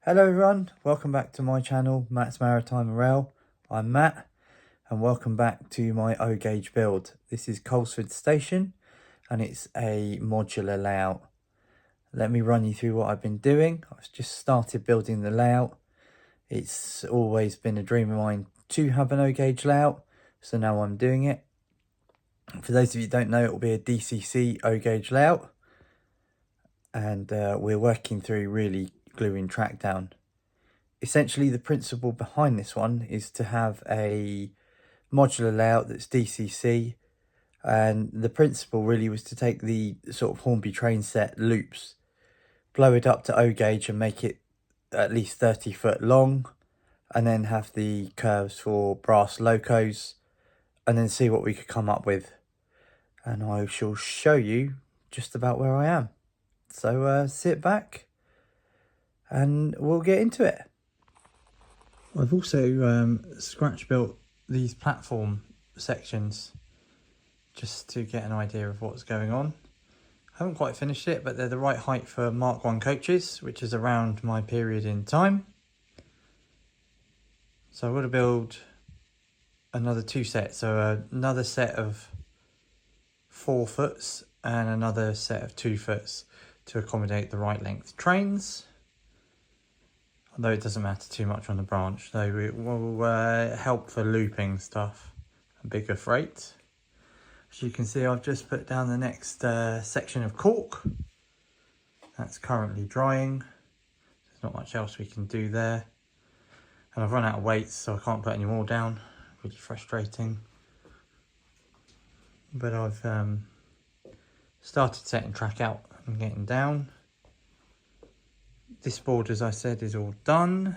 Hello everyone, welcome back to my channel, Matt's Maritime Rail. I'm Matt and welcome back to my O-gauge build. This is Culsford Station and it's a modular layout. Let me run you through what I've been doing. I've just started building the layout. It's always been a dream of mine to have an O-gauge layout, so now I'm doing it. For those of you who don't know, it will be a DCC O-gauge layout and we're working through really gluing track down. Essentially, the principle behind this one is to have a modular layout that's DCC, and the principle really was to take the sort of Hornby train set loops, blow it up to O-gauge and make it at least 30 foot long, and then have the curves for brass locos, and then see what we could come up with. And I shall show you just about where I am. So sit back and we'll get into it. I've also scratch built these platform sections just to get an idea of what's going on. I haven't quite finished it, but they're the right height for Mark 1 coaches, which is around my period in time. So I'm going to build another 2 sets, so another set of 4 foots and another set of 2 foots to accommodate the right length trains. Although it doesn't matter too much on the branch, though it will help for looping stuff and bigger freight. As you can see, I've just put down the next section of cork. That's currently drying. There's not much else we can do there. And I've run out of weights, so I can't put any more down. Really frustrating. But I've started setting track out and getting down. This board, as I said, is all done.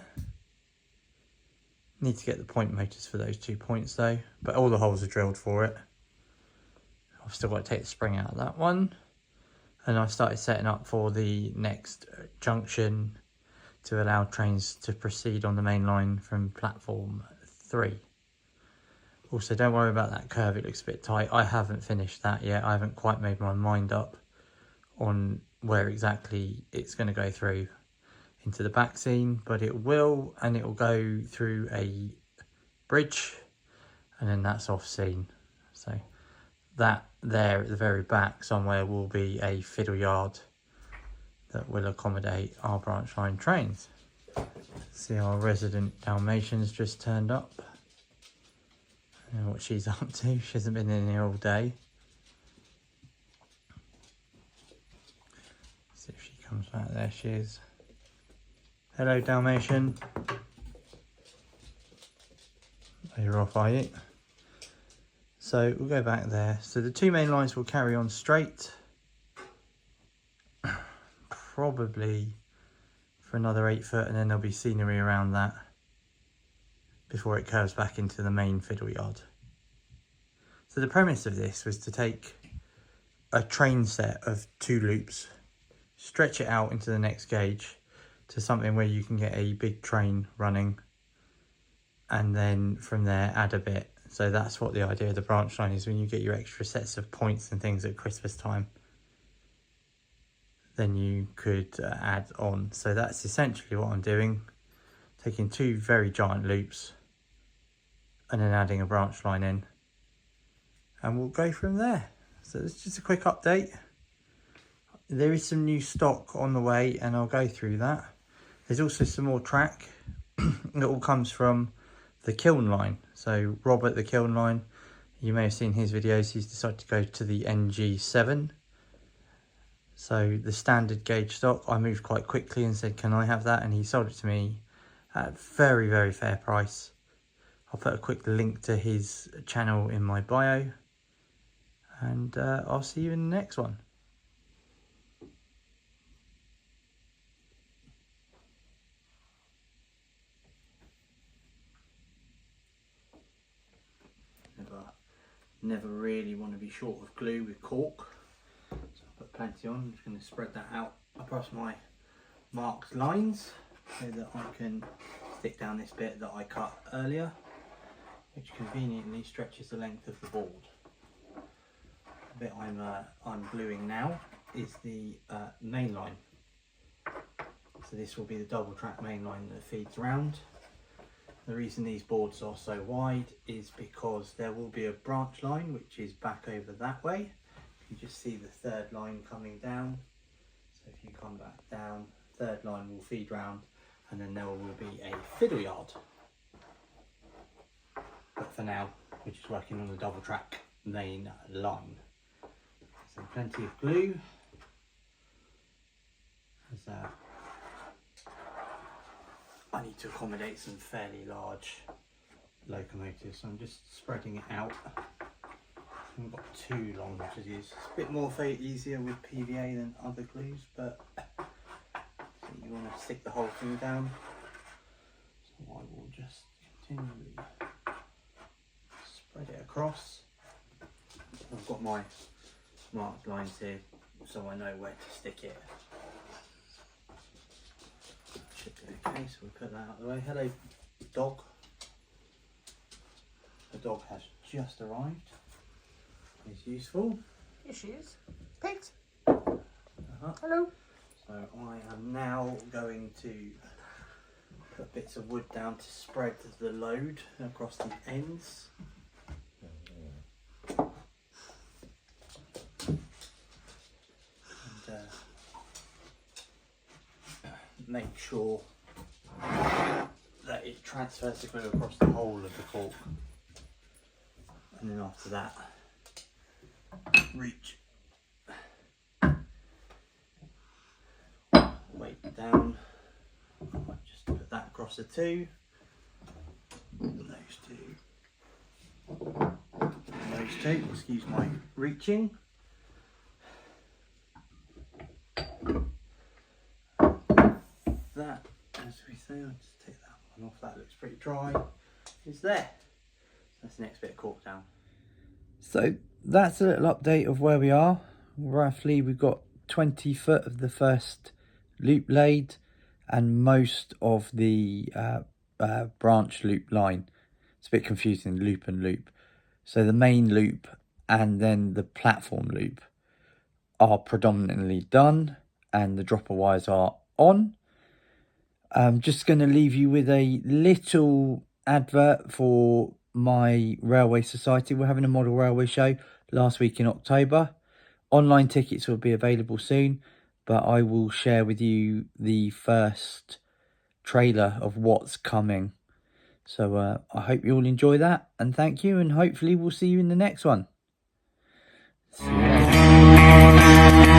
Need to get the point motors for those 2 points though, but all the holes are drilled for it. I've still got to take the spring out of that one. And I've started setting up for the next junction to allow trains to proceed on the main line from platform 3. Also, don't worry about that curve, it looks a bit tight. I haven't finished that yet. I haven't quite made my mind up on where exactly it's going to go through into the back scene, but it will, and it will go through a bridge and then that's off scene. So that there at the very back somewhere will be a fiddle yard that will accommodate our branch line trains. See, our resident Dalmatian's just turned up. I don't know what she's up to. She hasn't been in here all day. See if she comes back. There she is. Hello, Dalmatian. You're off, are you? So we'll go back there. So the 2 main lines will carry on straight. Probably for another 8 foot, and then there'll be scenery around that before it curves back into the main fiddle yard. So the premise of this was to take a train set of 2 loops, stretch it out into the next gauge to something where you can get a big train running, and then from there add a bit. So that's what the idea of the branch line is. When you get your extra sets of points and things at Christmas time, then you could add on. So that's essentially what I'm doing, taking 2 very giant loops and then adding a branch line in, and we'll go from there. So it's just a quick update. There is some new stock on the way and I'll go through that. There's also some more track that all comes from the kiln line. So Robert, the kiln line, you may have seen his videos, he's decided to go to the NG7. So the standard gauge stock, I moved quite quickly and said, can I have that? And he sold it to me at a very, very fair price. I'll put a quick link to his channel in my bio, and I'll see you in the next one. Never really want to be short of glue with cork, so I'll put plenty on. I'm just going to spread that out across my marked lines so that I can stick down this bit that I cut earlier, which conveniently stretches the length of the board. The bit I'm gluing now is the main line. So this will be the double track main line that feeds round. The reason these boards are so wide is because there will be a branch line which is back over that way. You just see the third line coming down. So if you come back down, third line will feed round, and then there will be a fiddle yard. But for now, we're just working on the double track main line. So plenty of glue. As I need to accommodate some fairly large locomotives, so I'm just spreading it out. I haven't got too long to use. It's a bit more easier with PVA than other glues, but so you want to stick the whole thing down. So I will just continually spread it across. I've got my marked lines here, so I know where to stick it. Should be okay, so we'll put that out of the way. Hello, dog. The dog has just arrived. It's useful. Here she is. Pigs. Uh-huh. Hello. So I am now going to put bits of wood down to spread the load across the ends. And make sure that it transfers the glue across the whole of the cork. And then after that, reach, weight down. I might just put that across the two, and those two, and those two. Excuse my reaching. That, as we say, I'll just take that one off. That looks pretty dry. It's there. That's the next bit of cork down. So that's a little update of where we are. Roughly we've got 20 foot of the first loop laid and most of the branch loop line. It's a bit confusing, loop and loop. So the main loop and then the platform loop are predominantly done and the dropper wires are on. I'm just going to leave you with a little advert for my railway society. We're having a model railway show last week in October. Online tickets will be available soon, but I will share with you the first trailer of what's coming. So I hope you all enjoy that, and thank you, and hopefully we'll see you in the next one. See you later.